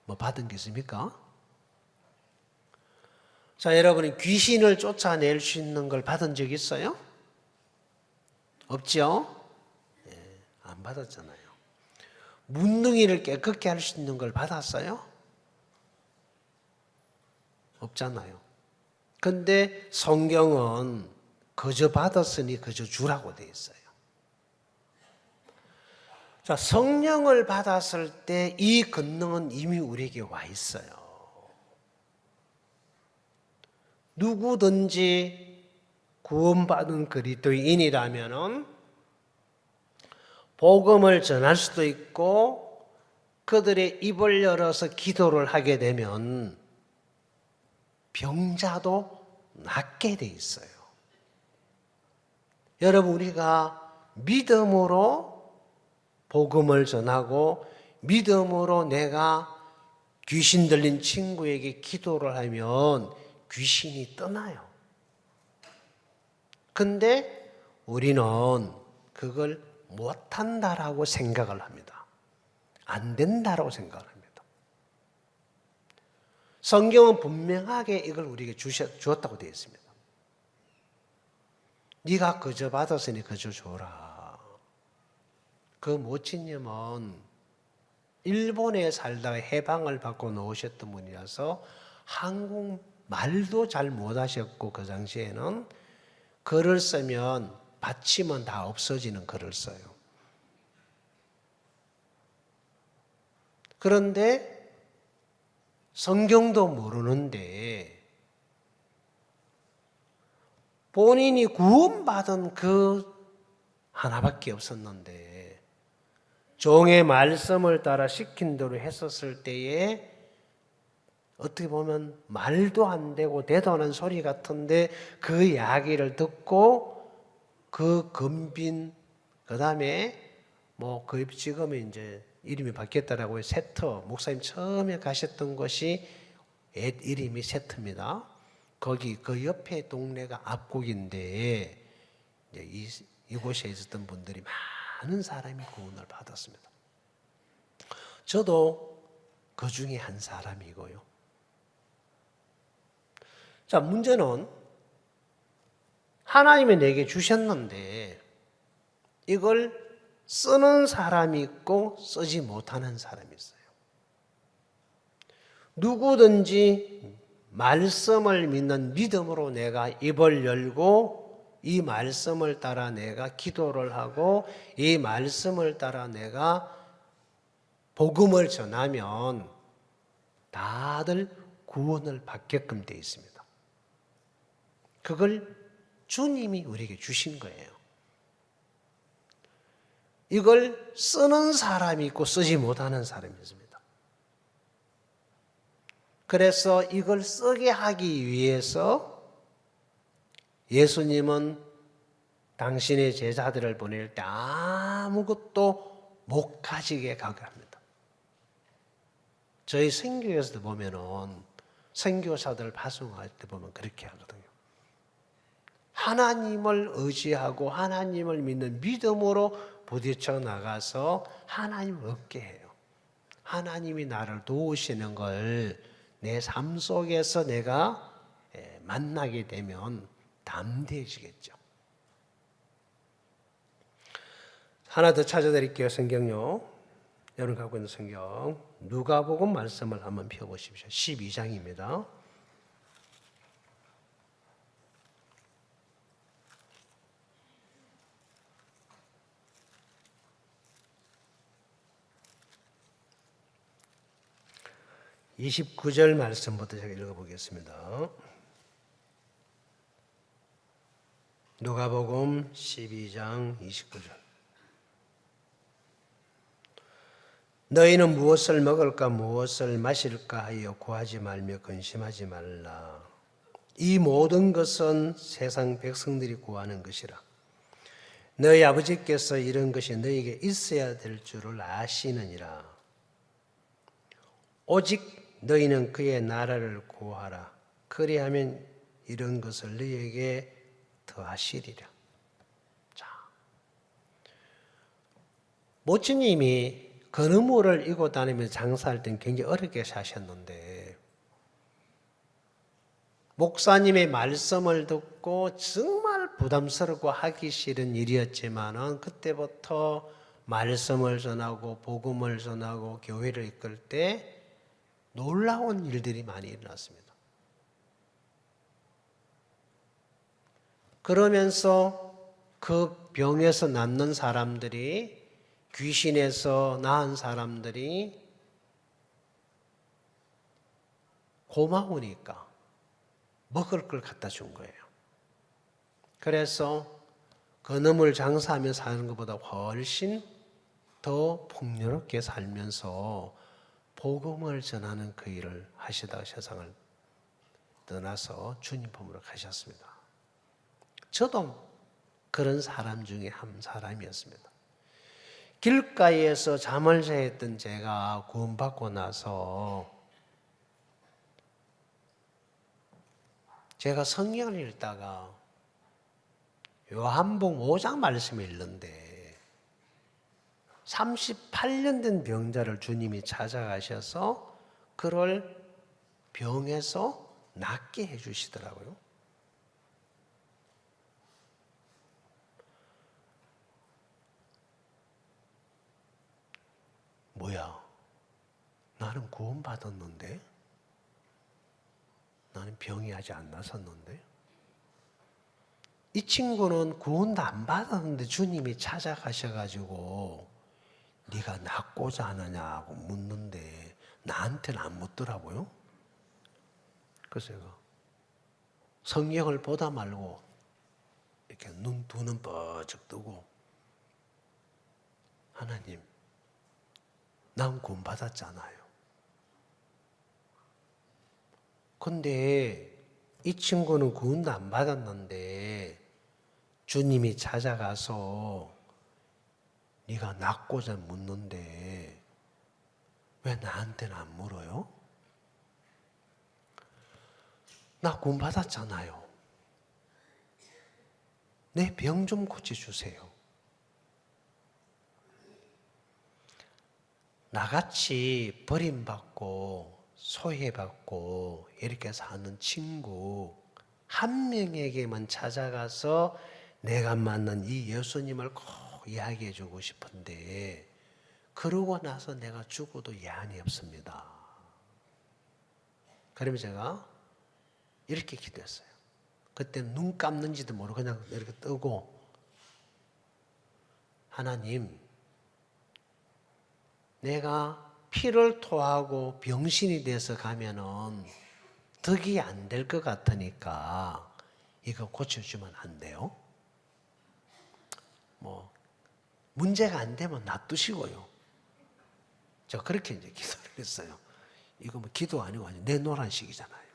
뭐 받은 게 있습니까? 자, 여러분이 귀신을 쫓아낼 수 있는 걸 받은 적 있어요? 없죠? 네, 안 받았잖아요. 문둥이를 깨끗게 할 수 있는 걸 받았어요? 없잖아요. 근데 성경은 거저 받았으니 거저 주라고 되어 있어요. 자, 성령을 받았을 때 이 권능은 이미 우리에게 와 있어요. 누구든지 구원받은 그리스도인이라면은 복음을 전할 수도 있고 그들의 입을 열어서 기도를 하게 되면 병자도 낫게 돼 있어요. 여러분, 우리가 믿음으로 복음을 전하고 믿음으로 내가 귀신 들린 친구에게 기도를 하면 귀신이 떠나요. 근데 우리는 그걸 못한다라고 생각을 합니다. 안 된다라고 생각을 합니다. 성경은 분명하게 이걸 우리에게 주었다고 되어 있습니다. 네가 거저 받았으니 거저 줘라. 그 모친님은 일본에 살다가 해방을 받고 나오셨던 분이라서 한국 말도 잘 못하셨고 그 당시에는 글을 쓰면 받침은 다 없어지는 글을 써요. 그런데 성경도 모르는데 본인이 구원받은 그 하나밖에 없었는데 종의 말씀을 따라 시킨 대로 했었을 때에 어떻게 보면 말도 안 되고 대도 않은 소리 같은데 그 이야기를 듣고 그 건빈 그다음에 그 지금은 이제 이름이 바뀌었다라고 세터 목사님 처음에 가셨던 곳이 옛 이름이 세터입니다. 거기 그 옆에 동네가 압곡인데 이곳에 있었던 분들이 많은 사람이 구원을 받았습니다. 저도 그 중에 한 사람이고요. 자, 문제는 하나님이 내게 주셨는데 이걸 쓰는 사람이 있고 쓰지 못하는 사람이 있어요. 누구든지 말씀을 믿는 믿음으로 내가 입을 열고 이 말씀을 따라 내가 기도를 하고 이 말씀을 따라 내가 복음을 전하면 다들 구원을 받게끔 되어 있습니다. 그걸 주님이 우리에게 주신 거예요. 이걸 쓰는 사람이 있고 쓰지 못하는 사람이 있습니다. 그래서 이걸 쓰게 하기 위해서 예수님은 당신의 제자들을 보낼 때 아무것도 못 가지게 가게 합니다. 저희 선교에서도 보면은 선교사들 파송할 때 보면 그렇게 하거든요. 하나님을 의지하고 하나님을 믿는 믿음으로 부딪혀 나가서 하나님을 얻게 해요. 하나님이 나를 도우시는 걸 내 삶 속에서 내가 만나게 되면 담대해지겠죠. 하나 더 찾아드릴게요. 성경요. 여러분 갖고 있는 성경 누가복음 말씀을 한번 펴보십시오. 12장입니다. (29절) 말씀부터 제가 읽어보겠습니다. 누가복음 12장 29절. 너희는 무엇을 먹을까 무엇을 마실까 하여 구하지 말며 근심하지 말라. 이 모든 것은 세상 백성들이 구하는 것이라. 너희 아버지께서 이런 것이 너희에게 있어야 될 줄을 아시느니라. 오직 너희는 그의 나라를 구하라. 그리하면 이런 것을 너희에게 더하시리라. 자, 모치님이 건어물을 이고 다니면서 장사할 때는 굉장히 어렵게 사셨는데 목사님의 말씀을 듣고 정말 부담스럽고 하기 싫은 일이었지만은 그때부터 말씀을 전하고 복음을 전하고 교회를 이끌 때 놀라운 일들이 많이 일어났습니다. 그러면서 그 병에서 낫는 사람들이 귀신에서 나은 사람들이 고마우니까 먹을 걸 갖다 준 거예요. 그래서 건어물 장사하며 사는 것보다 훨씬 더 풍요롭게 살면서 복음을 전하는 그 일을 하시다가 세상을 떠나서 주님 품으로 가셨습니다. 저도 그런 사람 중에 한 사람이었습니다. 길가에서 잠을 새했던 제가 구원받고 나서 제가 성경을 읽다가 요한복음 5장 말씀을 읽는데 38년 된 병자를 주님이 찾아가셔서 그를 병에서 낫게 해주시더라고요. 뭐야? 나는 구원받았는데? 나는 병이 아직 안 나섰는데? 이 친구는 구원도 안 받았는데 주님이 찾아가셔가지고 네가 낫고자 하느냐고 묻는데 나한테는 안 묻더라고요. 그래서 제가 성경을 보다 말고 이렇게 두 눈 뻐쩍 뜨고 하나님 난 구원 받았잖아요. 근데 이 친구는 구원도 안 받았는데 주님이 찾아가서 네가 낫고자 묻는데 왜 나한테는 안 물어요? 나 구원 받았잖아요. 내 병 좀 고쳐주세요. 나같이 버림받고 소외받고 이렇게 사는 친구 한 명에게만 찾아가서 내가 만난 이 예수님을 꼭 이야기해 주고 싶은데 그러고 나서 내가 죽어도 여한이 없습니다. 그러면 제가 이렇게 기도했어요. 그때 눈 감는지도 모르고 그냥 이렇게 뜨고 하나님 내가 피를 토하고 병신이 돼서 가면은 덕이 안 될 것 같으니까 이거 고쳐주면 안 돼요? 뭐 문제가 안 되면 놔두시고요. 제가 그렇게 이제 기도를 했어요. 이거 뭐 기도 아니고 완전 내노란식이잖아요.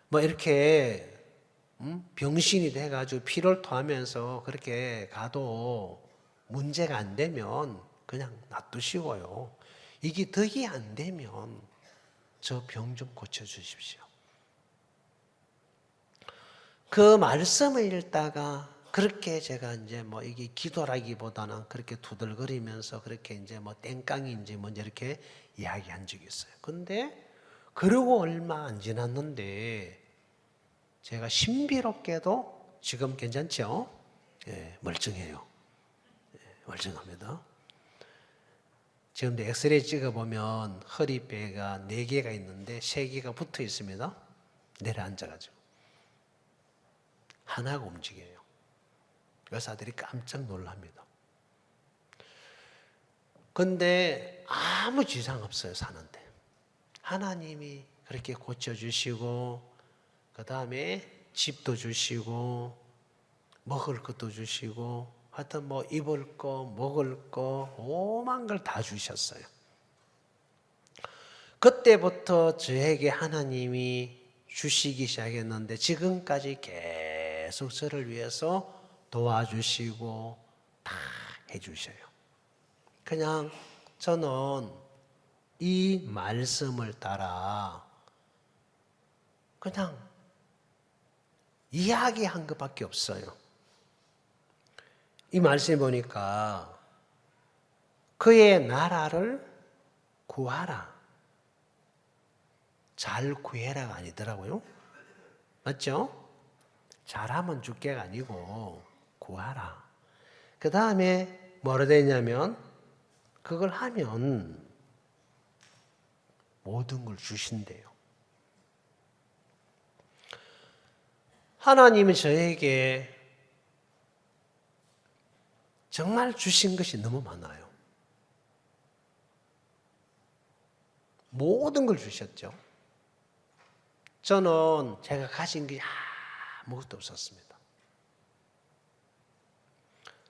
뭐 이렇게 병신이 돼가지고 피를 토하면서 그렇게 가도 문제가 안 되면 그냥 놔두시고요. 이게 덕이 안 되면 저 병 좀 고쳐주십시오. 그 말씀을 읽다가 그렇게 제가 이제 뭐 이게 기도라기보다는 그렇게 두들거리면서 그렇게 이제 뭐 땡깡인지 뭔지 이렇게 이야기한 적이 있어요. 근데 그러고 얼마 안 지났는데 제가 신비롭게도 지금 괜찮죠? 예, 멀쩡해요. 멀쩡합니다. 지금도 엑스레이 찍어보면 허리뼈가 4개가 있는데 3개가 붙어 있습니다. 내려앉아가지고. 하나가 움직여요. 의사들이 깜짝 놀랍니다. 근데 아무 지장 없어요, 사는데. 하나님이 그렇게 고쳐주시고, 그 다음에 집도 주시고, 먹을 것도 주시고, 하여튼 뭐 입을 거, 먹을 거, 오만 걸 다 주셨어요. 그때부터 저에게 하나님이 주시기 시작했는데, 지금까지 계속 저를 위해서 도와주시고, 다 해주셔요. 그냥 저는 이 말씀을 따라 그냥 이야기한 것밖에 없어요. 이 말씀에 보니까 그의 나라를 구하라. 잘 구해라가 아니더라고요. 맞죠? 잘하면 줄게가 아니고 구하라. 그 다음에 뭐라 되냐면 그걸 하면 모든 걸 주신대요. 하나님은 저에게 정말 주신 것이 너무 많아요. 모든 걸 주셨죠. 저는 제가 가진 게 아무것도 없었습니다.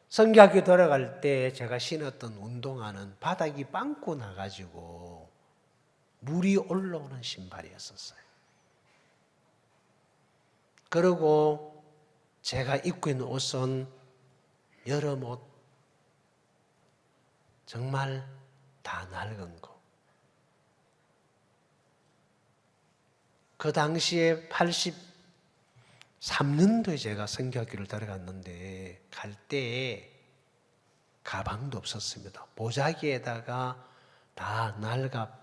성교학교 돌아갈 때 제가 신었던 운동화는 바닥이 빵꾸 나가지고 물이 올라오는 신발이었었어요. 그리고 제가 입고 있는 옷은 여름 옷, 정말 다 낡은 거. 그 당시에 83년도에 제가 성교학교를 들어갔는데 갈 때 가방도 없었습니다. 보자기에다가 다 낡아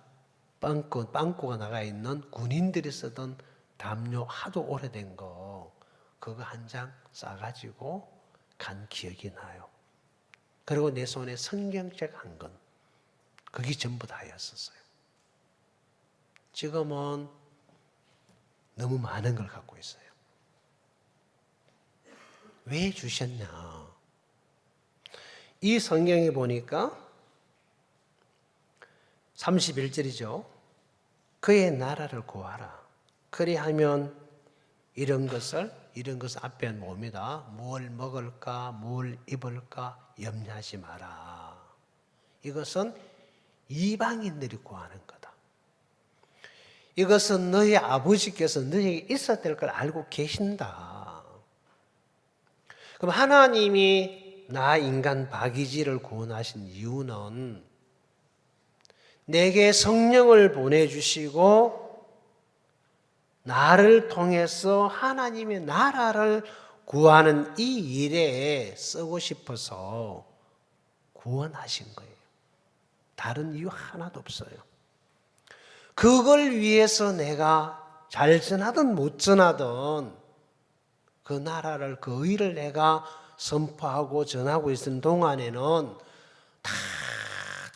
빵꾸가 나가 있는 군인들이 쓰던 담요 하도 오래된 거 그거 한 장 싸가지고 간 기억이 나요. 그리고 내 손에 성경책 한 권, 그게 전부 다였었어요. 지금은 너무 많은 걸 갖고 있어요. 왜 주셨냐? 이 성경에 보니까 31절이죠. 그의 나라를 구하라. 그리하면 이런 것을 앞에 뭡니다. 뭘 먹을까, 뭘 입을까 염려하지 마라. 이것은 이방인들이 구하는 거다. 이것은 너희 아버지께서 너희에게 있어야 될 걸 알고 계신다. 그럼 하나님이 나 인간 박이지를 구원하신 이유는 내게 성령을 보내주시고 나를 통해서 하나님의 나라를 구하는 이 일에 쓰고 싶어서 구원하신 거예요. 다른 이유 하나도 없어요. 그걸 위해서 내가 잘 전하든 못 전하든 그 나라를, 그 의를 내가 선포하고 전하고 있는 동안에는 다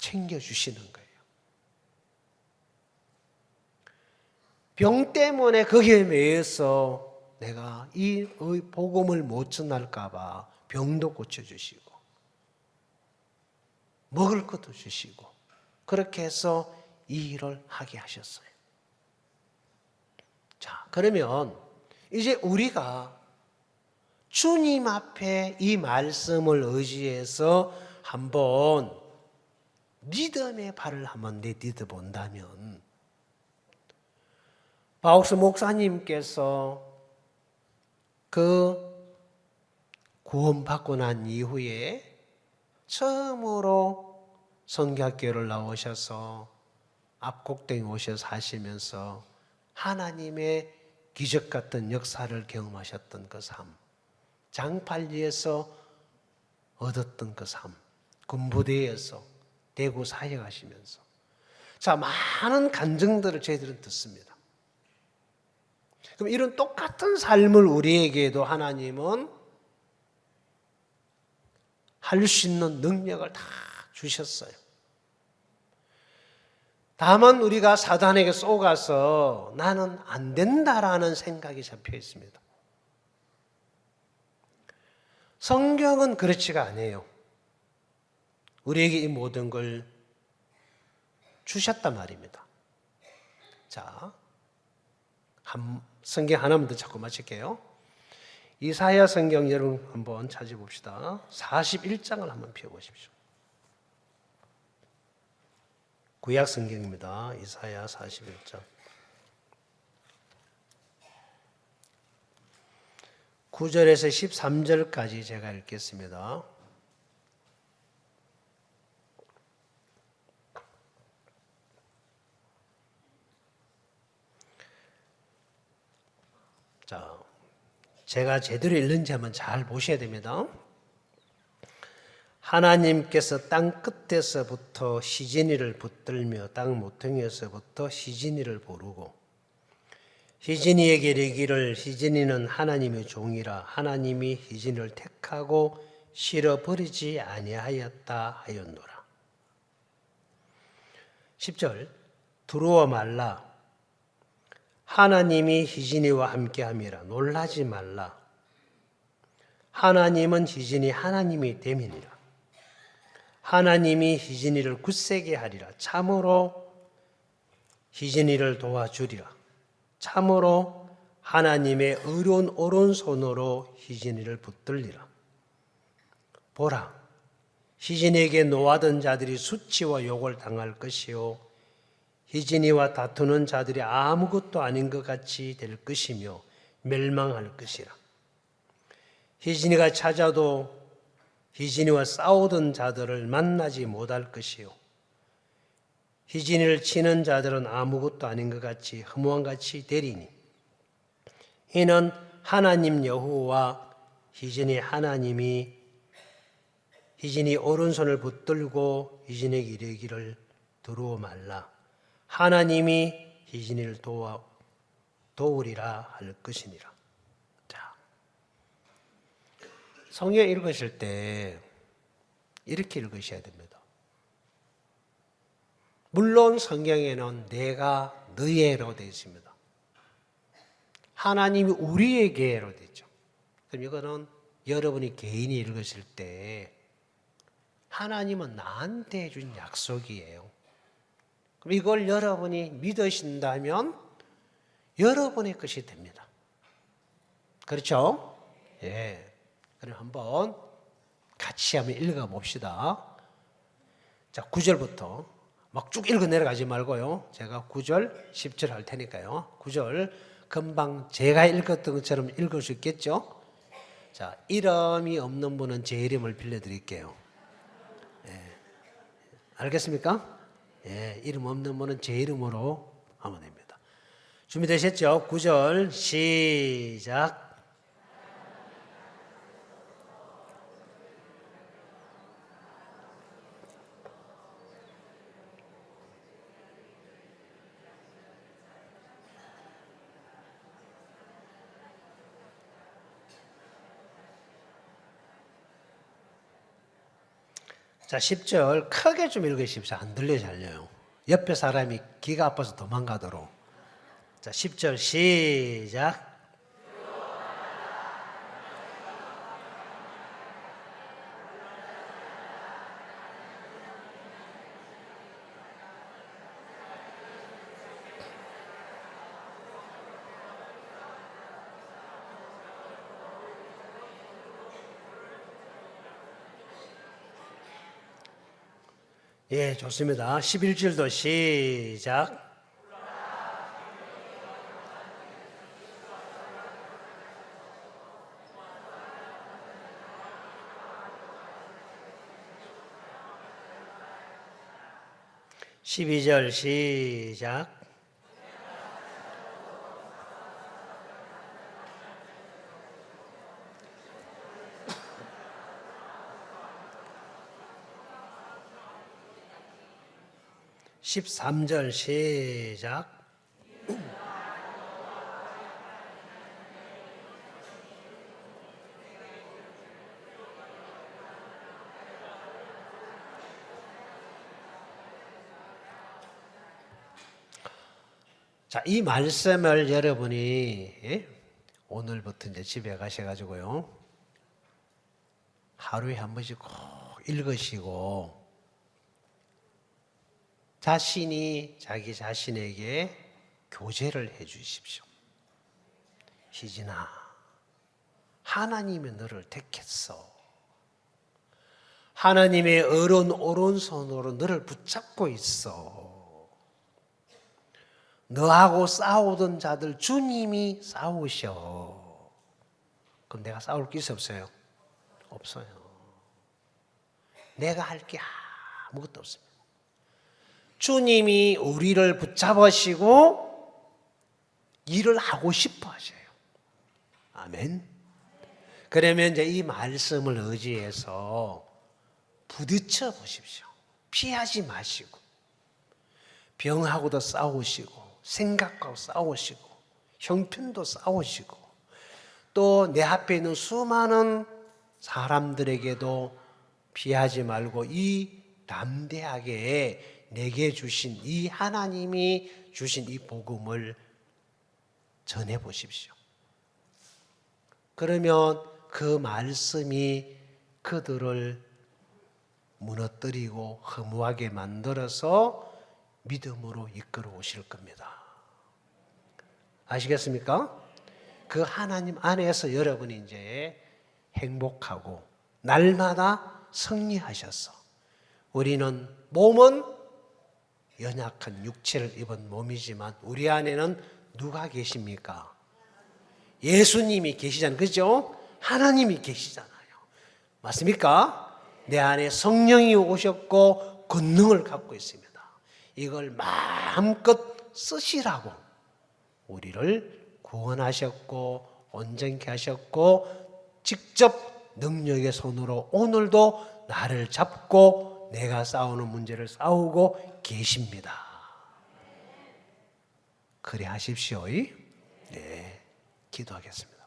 챙겨주시는 거예요. 병 때문에 거기에 매여서 내가 이 복음을 못 전할까 봐 병도 고쳐주시고 먹을 것도 주시고 그렇게 해서 이 일을 하게 하셨어요. 자, 그러면 이제 우리가 주님 앞에 이 말씀을 의지해서 한번 믿음의 발을 한번 내디뎌 본다면 바옥스 목사님께서 그 구원받고 난 이후에 처음으로 선교학교를 나오셔서 앞곡동에 오셔서 하시면서 하나님의 기적 같은 역사를 경험하셨던 그 삶, 장팔리에서 얻었던 그 삶, 군부대에서 대구 사역하시면서 자, 많은 간증들을 저희들은 듣습니다. 그럼 이런 똑같은 삶을 우리에게도 하나님은 할 수 있는 능력을 다 주셨어요. 다만 우리가 사단에게 쏘가서 나는 안 된다라는 생각이 잡혀 있습니다. 성경은 그렇지가 않아요. 우리에게 이 모든 걸 주셨단 말입니다. 자, 성경 하나만 더 자꾸 마칠게요. 이사야 성경 여러분 한번 찾아봅시다. 41장을 한번 펴보십시오. 구약 성경입니다. 이사야 41장. 9절에서 13절까지 제가 읽겠습니다. 자, 제가 제대로 읽는지 한번 잘 보셔야 됩니다. 하나님께서 땅 끝에서부터 시진이를 붙들며 땅 모퉁이에서부터 시진이를 부르고 시진이에게 이르기를 시진이는 하나님의 종이라 하나님이 시진이를 택하고 실어버리지 아니하였다 하였노라. 10절 두려워 말라 하나님이 시진이와 함께함이라 놀라지 말라 하나님은 시진이 하나님이 됨이니라. 하나님이 시진이를 굳세게 하리라. 참으로 시진이를 도와주리라. 참으로 하나님의 의로운 오른손으로 시진이를 붙들리라. 보라, 시진이에게 노하던 자들이 수치와 욕을 당할 것이요 시진이와 다투는 자들이 아무것도 아닌 것 같이 될 것이며 멸망할 것이라. 시진이가 찾아도 시진이와 싸우던 자들을 만나지 못할 것이요 시진이를 치는 자들은 아무것도 아닌 것 같이 허무한같이 되리니 이는 하나님 여호와 시진이 하나님이 시진이 오른손을 붙들고 시진에게 이르기를 두려워 말라 하나님이 시진이를 도우리라 할 것이니라. 자, 성경 읽으실 때 이렇게 읽으셔야 됩니다. 물론 성경에는 내가 너희에로 되어 있습니다. 하나님이 우리에게로 되어 있죠. 그럼 이거는 여러분이 개인이 읽으실 때 하나님은 나한테 해준 약속이에요. 그럼 이걸 여러분이 믿으신다면 여러분의 것이 됩니다. 그렇죠? 예. 그럼 한번 같이 한번 읽어봅시다. 자, 9절부터 막 쭉 읽어 내려가지 말고요. 제가 9절, 10절 할 테니까요. 9절 금방 제가 읽었던 것처럼 읽을 수 있겠죠? 자, 이름이 없는 분은 제 이름을 빌려드릴게요. 예. 알겠습니까? 예, 이름 없는 분은 제 이름으로 하면 됩니다. 준비되셨죠? 9절 시작. 자, 10절 크게 좀 읽으십시오. 안 들려 잘려요. 옆에 사람이 귀가 아파서 도망가도록. 자, 10절 시작. 예, 좋습니다. 11절도 시작. (12절) 시작. (13절) 시작. 자, 이 말씀을 여러분이 오늘부터 이제 집에 가셔가지고요, 하루에 한 번씩 꼭 읽으시고 자신이 자기 자신에게 교제를 해 주십시오. 희진아, 하나님이 너를 택했어. 하나님의 오른손으로 너를 붙잡고 있어. 너하고 싸우던 자들 주님이 싸우셔. 그럼 내가 싸울 게 없어요? 없어요. 내가 할 게 아무것도 없습니다. 주님이 우리를 붙잡으시고 일을 하고 싶어 하셔요. 아멘. 그러면 이제 이 말씀을 의지해서 부딪혀 보십시오. 피하지 마시고, 병하고도 싸우시고, 생각하고 싸우시고, 형편도 싸우시고, 또 내 앞에 있는 수많은 사람들에게도 피하지 말고 이 담대하게 내게 주신 이 하나님이 주신 이 복음을 전해 보십시오. 그러면 그 말씀이 그들을 무너뜨리고 허무하게 만들어서 믿음으로 이끌어 오실 겁니다. 아시겠습니까? 그 하나님 안에서 여러분이 이제 행복하고 날마다 승리하셨어. 우리는 몸은 연약한 육체를 입은 몸이지만 우리 안에는 누가 계십니까? 예수님이 계시잖아요. 그죠? 하나님이 계시잖아요. 맞습니까? 내 안에 성령이 오셨고 권능을 갖고 있습니다. 이걸 마음껏 쓰시라고 우리를 구원하셨고 온전케 하셨고 직접 능력의 손으로 오늘도 나를 잡고 내가 싸우는 문제를 싸우고 계십니다. 그래 하십시오. 네, 기도하겠습니다.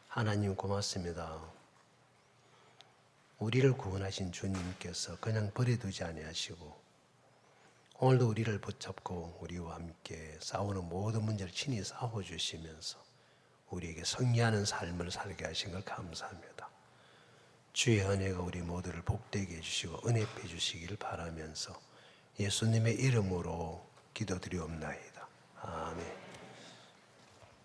하나님 고맙습니다. 우리를 구원하신 주님께서 그냥 버려두지 아니하시고 오늘도 우리를 붙잡고 우리와 함께 싸우는 모든 문제를 친히 싸워주시면서 우리에게 승리하는 삶을 살게 하신 걸 감사합니다. 주의 은혜가 우리 모두를 복되게 해주시고 은혜해 주시길 바라면서 예수님의 이름으로 기도드리옵나이다. 아멘.